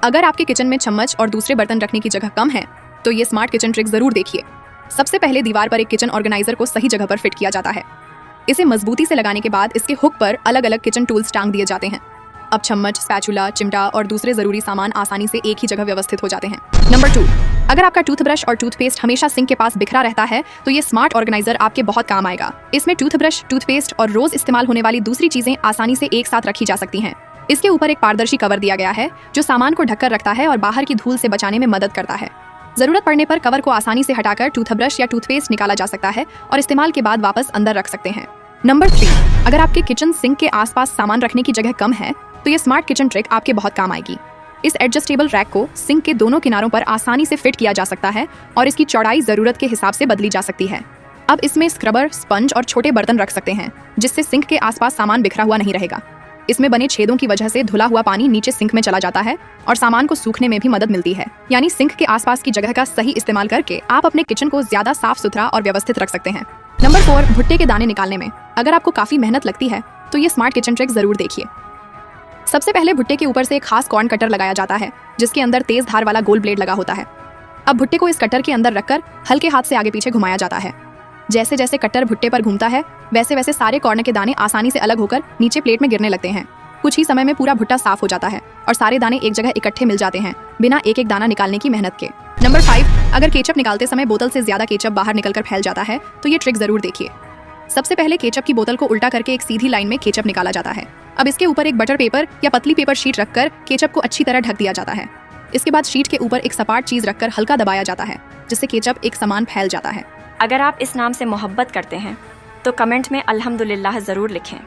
अगर आपके किचन में चम्मच और दूसरे बर्तन रखने की जगह कम है तो ये स्मार्ट किचन ट्रिक जरूर देखिए। सबसे पहले दीवार पर एक किचन ऑर्गेनाइजर को सही जगह पर फिट किया जाता है। इसे मजबूती से लगाने के बाद इसके हुक पर अलग अलग किचन टूल्स टांग दिए जाते हैं। अब चम्मच, स्पैचुला, चिमटा और दूसरे जरूरी सामान आसानी से एक ही जगह व्यवस्थित हो जाते हैं। नंबर 2, अगर आपका टूथब्रश और टूथपेस्ट हमेशा सिंक के पास बिखरा रहता है तो ये स्मार्ट ऑर्गेनाइजर आपके बहुत काम आएगा। इसमें टूथब्रश, टूथपेस्ट और रोज इस्तेमाल होने वाली दूसरी चीजें आसानी से एक साथ रखी जा सकती हैं। इसके ऊपर एक पारदर्शी कवर दिया गया है जो सामान को ढककर रखता है और बाहर की धूल से बचाने में मदद करता है। जरूरत पड़ने पर कवर को आसानी से हटाकर टूथब्रश या टूथपेस्ट निकाला जा सकता है और इस्तेमाल के बाद वापस अंदर रख सकते हैं। नंबर 3, अगर आपके किचन सिंक के आसपास सामान रखने की जगह कम है तो ये स्मार्ट किचन ट्रिक आपके बहुत काम आएगी। इस एडजस्टेबल रैक को सिंक के दोनों किनारों पर आसानी से फिट किया जा सकता है और इसकी चौड़ाई जरूरत के हिसाब से बदली जा सकती है। अब इसमें स्क्रबर, स्पंज और छोटे बर्तन रख सकते हैं जिससे सिंक के आसपास सामान बिखरा हुआ नहीं रहेगा। इसमें बने छेदों की वजह से धुला हुआ पानी नीचे सिंक में चला जाता है और सामान को सूखने में भी मदद मिलती है। यानी सिंक के आसपास की जगह का सही इस्तेमाल करके आप अपने किचन को ज्यादा साफ सुथरा और व्यवस्थित रख सकते हैं। नंबर 4, भुट्टे के दाने निकालने में अगर आपको काफी मेहनत लगती है तो ये स्मार्ट किचन ट्रिक जरूर देखिए। सबसे पहले भुट्टे के ऊपर से एक खास कॉर्न कटर लगाया जाता है जिसके अंदर तेज धार वाला गोल ब्लेड लगा होता है। अब भुट्टे को इस कटर के अंदर रखकर हल्के हाथ से आगे पीछे घुमाया जाता है। जैसे जैसे कटर भुट्टे पर घूमता है वैसे वैसे सारे कॉर्न के दाने आसानी से अलग होकर नीचे प्लेट में गिरने लगते हैं। कुछ ही समय में पूरा भुट्टा साफ हो जाता है और सारे दाने एक जगह इकट्ठे मिल जाते हैं बिना एक एक दाना निकालने की मेहनत के। नंबर 5, अगर केचप निकालते समय बोतल से ज्यादा केचप बाहर निकलकर फैल जाता है तो ये ट्रिक जरूर देखिए। सबसे पहले केचप की बोतल को उल्टा करके एक सीधी लाइन में केचप निकाला जाता है। अब इसके ऊपर एक बटर पेपर या पतली पेपर शीट रखकर केचप को अच्छी तरह ढक दिया जाता है। इसके बाद शीट के ऊपर एक सपाट चीज रखकर हल्का दबाया जाता है जिससे केचप एक समान फैल जाता है। अगर आप इस नाम से मोहब्बत करते हैं तो कमेंट में अल्हम्दुलिल्लाह जरूर लिखें।